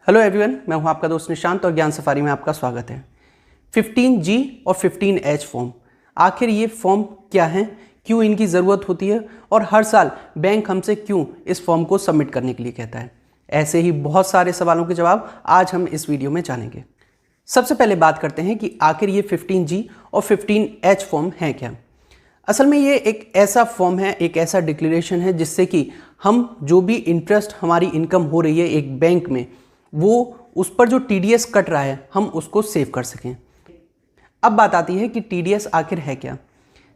Hello everyone, मैं हूं आपका दोस्त निशांत और ज्ञान सफारी में आपका स्वागत है। 15G और 15H फॉर्म, आखिर ये फॉर्म क्या हैं, क्यों इनकी ज़रूरत होती है और हर साल बैंक हमसे क्यों इस फॉर्म को सबमिट करने के लिए कहता है। ऐसे ही बहुत सारे सवालों के जवाब आज हम इस वीडियो में जानेंगे। सबसे पहले बात करते हैं कि आखिर ये 15G और 15H फॉर्म है क्या। असल में ये एक ऐसा फॉर्म है, एक ऐसा डिक्लेरेशन है जिससे कि हम जो भी इंटरेस्ट हमारी इनकम हो रही है एक बैंक में, वो उस पर जो TDS कट रहा है हम उसको सेव कर सकें। अब बात आती है कि TDS आखिर है क्या।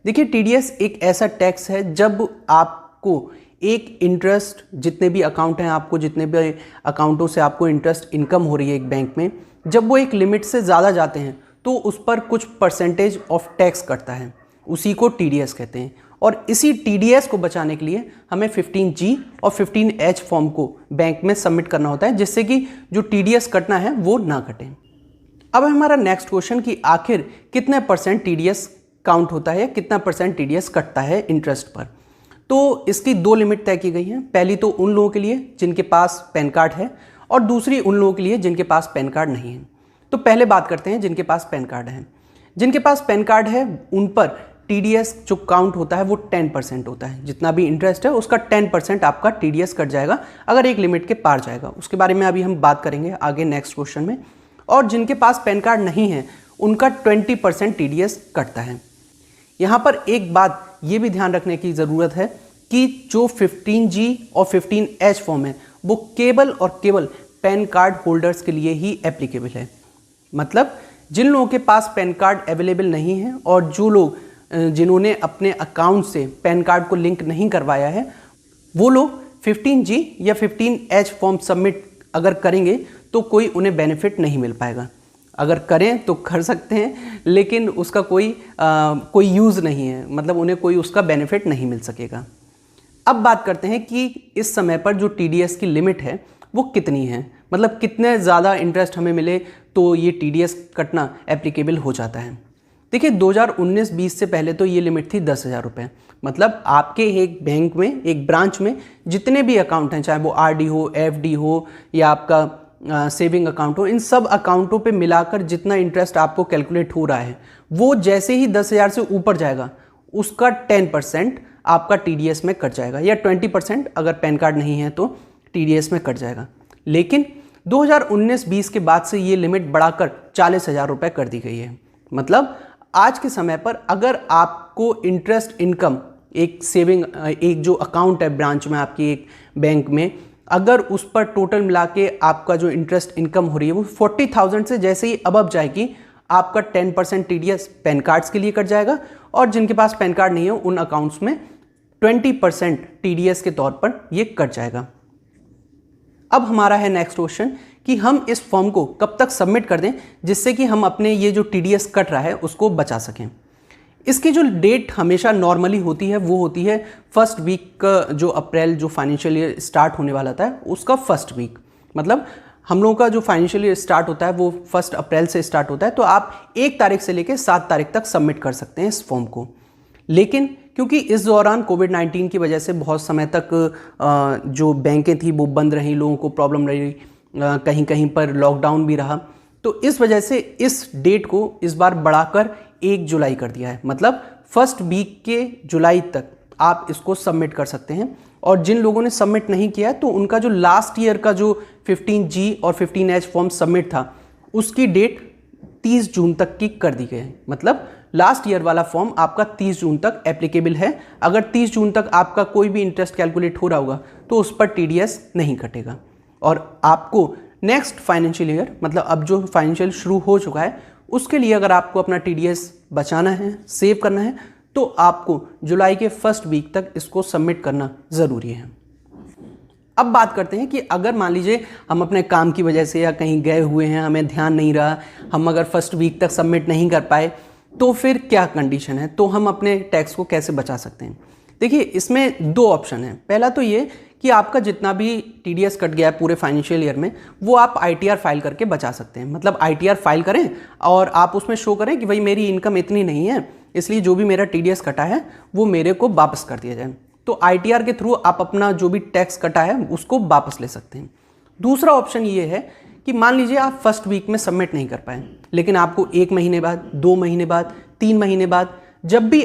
देखिए, TDS एक ऐसा टैक्स है जब आपको एक इंटरेस्ट, जितने भी अकाउंट हैं आपको, जितने भी अकाउंटों से आपको इंटरेस्ट इनकम हो रही है एक बैंक में, जब वो एक लिमिट से ज़्यादा जाते हैं तो उस पर कुछ परसेंटेज ऑफ टैक्स कटता है, उसी को TDS कहते हैं। और इसी TDS को बचाने के लिए हमें 15G और 15H फॉर्म को बैंक में सबमिट करना होता है, जिससे कि जो TDS कटना है वो ना कटे। अब हमारा नेक्स्ट क्वेश्चन कि आखिर कितने परसेंट TDS काउंट होता है, कितना परसेंट TDS कटता है इंटरेस्ट पर। तो इसकी दो लिमिट तय की गई हैं। पहली तो उन लोगों के लिए जिनके पास पैन कार्ड है और दूसरी उन लोगों के लिए जिनके पास पैन कार्ड नहीं है। तो पहले बात करते हैं जिनके पास पैन कार्ड है। जिनके पास पैन कार्ड है उन पर TDS जो काउंट होता है वो 10% होता है। जितना भी इंटरेस्ट है उसका 10% आपका TDS कट जाएगा अगर एक लिमिट के पार जाएगा। उसके बारे में अभी हम बात करेंगे आगे नेक्स्ट क्वेश्चन में। और जिनके पास पैन कार्ड नहीं है उनका 20% TDS कटता है। यहाँ पर एक बात ये भी ध्यान रखने की ज़रूरत है कि जो 15G और 15H फॉर्म है वो केवल और केवल पैन कार्ड होल्डर्स के लिए ही एप्लीकेबल है। मतलब जिन लोगों के पास पैन कार्ड अवेलेबल नहीं है और जो लोग जिन्होंने अपने अकाउंट से पैन कार्ड को लिंक नहीं करवाया है, वो लोग 15G या 15H फॉर्म सबमिट अगर करेंगे तो कोई उन्हें बेनिफिट नहीं मिल पाएगा। अगर करें तो कर सकते हैं, लेकिन उसका कोई यूज़ नहीं है, मतलब उन्हें कोई उसका बेनिफिट नहीं मिल सकेगा। अब बात करते हैं कि इस समय पर जो TDS की लिमिट है वो कितनी है, मतलब कितने ज़्यादा इंटरेस्ट हमें मिले तो ये TDS कटना एप्लीकेबल हो जाता है। देखिए, 2019-20 से पहले तो ये लिमिट थी 10,000 रुपये। मतलब आपके एक बैंक में, एक ब्रांच में जितने भी अकाउंट हैं, चाहे वो RD हो, FD हो या आपका सेविंग अकाउंट हो, इन सब अकाउंटों पे मिलाकर जितना इंटरेस्ट आपको कैलकुलेट हो रहा है वो जैसे ही 10,000 से ऊपर जाएगा उसका 10% आपका TDS में कट जाएगा, या 20% अगर पैन कार्ड नहीं है तो TDS में कट जाएगा। लेकिन 2019-20 के बाद से ये लिमिट बढ़ाकर 40,000 रुपये कर दी गई है। मतलब आज के समय पर अगर आपको इंटरेस्ट इनकम एक सेविंग, एक जो अकाउंट है ब्रांच में आपकी एक बैंक में, अगर उस पर टोटल मिला के आपका जो इंटरेस्ट इनकम हो रही है वो 40,000 से जैसे ही अबव जाएगी, आपका 10% TDS पैन कार्ड्स के लिए कट जाएगा और जिनके पास पैन कार्ड नहीं है उन अकाउंट्स में 20% TDS के तौर पर ये कट जाएगा। अब हमारा है नेक्स्ट क्वेश्चन कि हम इस फॉर्म को कब तक सबमिट कर दें जिससे कि हम अपने ये जो TDS कट रहा है उसको बचा सकें। इसकी जो डेट हमेशा नॉर्मली होती है वो होती है फर्स्ट वीक का, जो अप्रैल जो फाइनेंशियल ईयर स्टार्ट होने वाला था उसका फर्स्ट वीक। मतलब हम लोगों का जो फाइनेंशियल ईयर स्टार्ट होता है वो 1 अप्रैल से स्टार्ट होता है, तो आप 1 तारीख से लेकर 7 तारीख तक सबमिट कर सकते हैं इस फॉर्म को। लेकिन क्योंकि इस दौरान कोविड-19 की वजह से बहुत समय तक जो बैंकें थी वो बंद रहीं, लोगों को प्रॉब्लम रही, कहीं कहीं पर लॉकडाउन भी रहा, तो इस वजह से इस डेट को इस बार बढ़ाकर 1 जुलाई कर दिया है। मतलब फर्स्ट वीक के जुलाई तक आप इसको सबमिट कर सकते हैं। और जिन लोगों ने सबमिट नहीं किया तो उनका जो लास्ट ईयर का जो 15G और 15H फॉर्म सबमिट था उसकी डेट 30 जून तक की कर दी गई है। मतलब लास्ट ईयर वाला फॉर्म आपका 30 जून तक एप्लीकेबल है। अगर 30 जून तक आपका कोई भी इंटरेस्ट कैलकुलेट हो रहा होगा तो उस पर TDS नहीं कटेगा। और आपको नेक्स्ट फाइनेंशियल ईयर, मतलब अब जो फाइनेंशियल शुरू हो चुका है, उसके लिए अगर आपको अपना TDS बचाना है, सेव करना है, तो आपको जुलाई के फर्स्ट वीक तक इसको सबमिट करना ज़रूरी है। अब बात करते हैं कि अगर मान लीजिए हम अपने काम की वजह से या कहीं गए हुए हैं, हमें ध्यान नहीं रहा, हम अगर फर्स्ट वीक तक सबमिट नहीं कर पाए तो फिर क्या कंडीशन है, तो हम अपने टैक्स को कैसे बचा सकते हैं। देखिए, इसमें 2 ऑप्शन हैं। पहला तो ये कि आपका जितना भी TDS कट गया है पूरे फाइनेंशियल ईयर में वो आप ITR फाइल करके बचा सकते हैं। मतलब ITR फाइल करें और आप उसमें शो करें कि भाई मेरी इनकम इतनी नहीं है, इसलिए जो भी मेरा TDS कटा है वो मेरे को वापस कर दिया जाए। तो ITR के थ्रू आप अपना जो भी टैक्स कटा है उसको वापस ले सकते हैं। दूसरा ऑप्शन ये है कि मान लीजिए आप फर्स्ट वीक में सबमिट नहीं कर पाए, लेकिन आपको 1 महीने बाद, 2 महीने बाद, 3 महीने बाद जब भी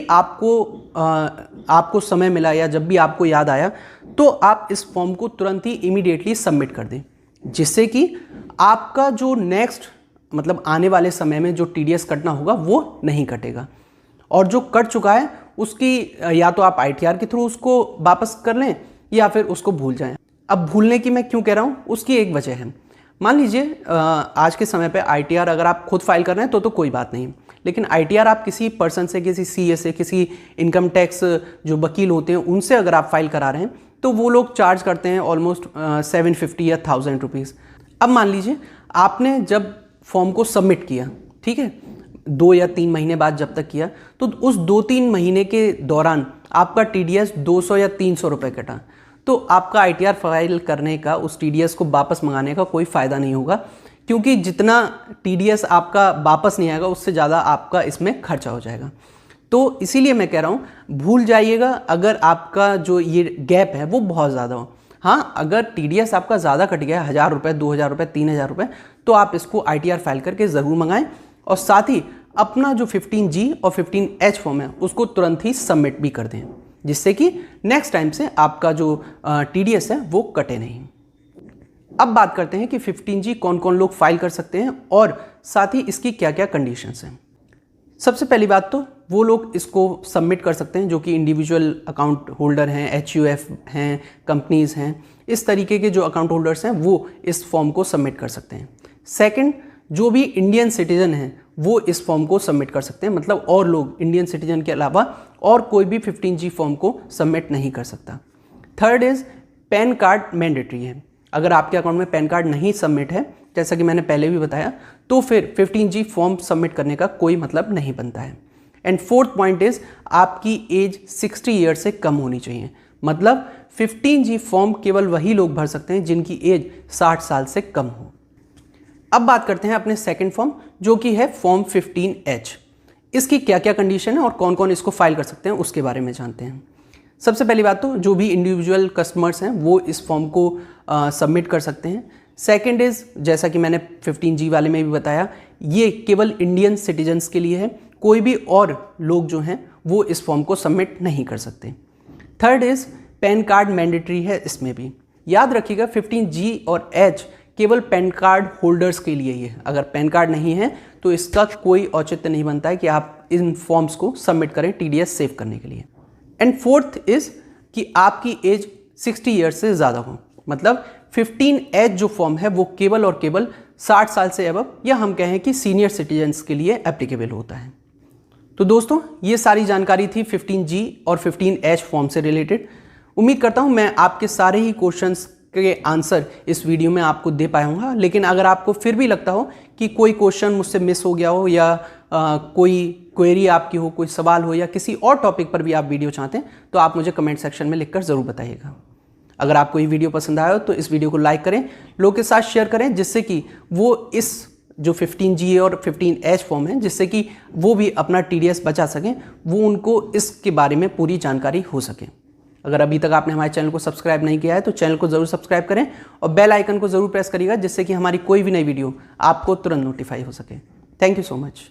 आपको समय मिला या जब भी आपको याद आया तो आप इस फॉर्म को तुरंत ही इमीडिएटली सबमिट कर दें, जिससे कि आपका जो नेक्स्ट मतलब आने वाले समय में जो TDS कटना होगा वो नहीं कटेगा, और जो कट चुका है उसकी या तो आप ITR के थ्रू उसको वापस कर लें या फिर उसको भूल जाएं। अब भूलने की मैं क्यों कह रहा हूँ, उसकी एक वजह है। मान लीजिए आज के समय पे ITR अगर आप खुद फाइल कर रहे हैं तो कोई बात नहीं, लेकिन ITR आप किसी पर्सन से, किसी CA से, किसी इनकम टैक्स जो वकील होते हैं उनसे अगर आप फाइल करा रहे हैं तो वो लोग चार्ज करते हैं ऑलमोस्ट 750 या 1000 रुपीज़। अब मान लीजिए आपने जब फॉर्म को सबमिट किया, ठीक है, 2 या 3 महीने बाद जब तक किया, तो उस 2-3 महीने के दौरान आपका TDS 200 या 300 रुपये कटा, तो आपका ITR फाइल करने का, उस TDS को वापस मंगाने का कोई फ़ायदा नहीं होगा, क्योंकि जितना TDS आपका वापस नहीं आएगा उससे ज़्यादा आपका इसमें खर्चा हो जाएगा। तो इसीलिए मैं कह रहा हूँ भूल जाइएगा अगर आपका जो ये गैप है वो बहुत ज़्यादा हो। हाँ, अगर TDS आपका ज़्यादा कट गया, 1000 रुपये, 2000 रुपये, 3000 रुपये, तो आप इसको ITR फाइल करके ज़रूर मंगाएं, और साथ ही अपना जो 15G और 15H फॉर्म है उसको तुरंत ही सबमिट भी कर दें, जिससे कि नेक्स्ट टाइम से आपका जो TDS है वो कटे नहीं। अब बात करते हैं कि 15G कौन कौन लोग फाइल कर सकते हैं और साथ ही इसकी क्या क्या कंडीशंस हैं। सबसे पहली बात तो वो लोग इसको सबमिट कर सकते हैं जो कि इंडिविजुअल अकाउंट होल्डर हैं, HUF हैं, कंपनीज़ हैं, इस तरीके के जो अकाउंट होल्डर्स हैं वो इस फॉर्म को सबमिट कर सकते हैं। सेकंड, जो भी इंडियन सिटीजन हैं वो इस फॉर्म को सबमिट कर सकते हैं, मतलब और लोग इंडियन सिटीजन के अलावा और कोई भी 15G फॉर्म को सबमिट नहीं कर सकता। Third is pan card mandatory है। अगर आपके अकाउंट में पैन कार्ड नहीं सबमिट है, जैसा कि मैंने पहले भी बताया, तो फिर 15G फॉर्म सबमिट करने का कोई मतलब नहीं बनता है। एंड फोर्थ पॉइंट इज़ आपकी एज 60 ईयर से कम होनी चाहिए, मतलब 15G फॉर्म केवल वही लोग भर सकते हैं जिनकी एज 60 साल से कम हो। अब बात करते हैं अपने सेकंड फॉर्म जो कि है फॉर्म 15H। इसकी क्या क्या कंडीशन है और कौन कौन इसको फाइल कर सकते हैं उसके बारे में जानते हैं। सबसे पहली बात तो जो भी इंडिविजुअल कस्टमर्स हैं वो इस फॉर्म को सबमिट कर सकते हैं। सेकंड इज़, जैसा कि मैंने 15G वाले में भी बताया, ये केवल इंडियन सिटीजन्स के लिए है, कोई भी और लोग जो हैं वो इस फॉर्म को सबमिट नहीं कर सकते। Third is pan card mandatory है, इसमें भी याद रखिएगा 15G और H केवल पैन कार्ड होल्डर्स के लिए ही है। अगर पैन कार्ड नहीं है तो इसका कोई औचित्य नहीं बनता है कि आप इन फॉर्म्स को सबमिट करें TDS सेव करने के लिए। एंड फोर्थ इज़ कि आपकी एज 60 ईयर्स से ज़्यादा हो, मतलब 15H जो फॉर्म है वो केवल और केवल 60 साल से अबव या हम कहें कि सीनियर सिटीजन्स के लिए एप्लीकेबल होता है। तो दोस्तों ये सारी जानकारी थी 15G और 15H फॉर्म से रिलेटेड। उम्मीद करता हूँ मैं आपके सारे ही क्वेश्चंस के आंसर इस वीडियो में आपको दे पाया हूँ, लेकिन अगर आपको फिर भी लगता हो कि कोई क्वेश्चन मुझसे मिस हो गया हो या कोई क्वेरी आपकी हो, कोई सवाल हो या किसी और टॉपिक पर भी आप वीडियो चाहते हैं तो आप मुझे कमेंट सेक्शन में लिखकर ज़रूर बताइएगा। अगर आपको ये वीडियो पसंद आया हो तो इस वीडियो को लाइक करें, लोगों के साथ शेयर करें, जिससे कि वो इस जो 15G और 15H फॉर्म है जिससे कि वो भी अपना TDS बचा सकें, वो उनको इसके बारे में पूरी जानकारी हो सके। अगर अभी तक आपने हमारे चैनल को सब्सक्राइब नहीं किया है तो चैनल को ज़रूर सब्सक्राइब करें और बेल आइकन को ज़रूर प्रेस करिएगा, जिससे कि हमारी कोई भी नई वीडियो आपको तुरंत नोटिफाई हो सके। Thank you so much.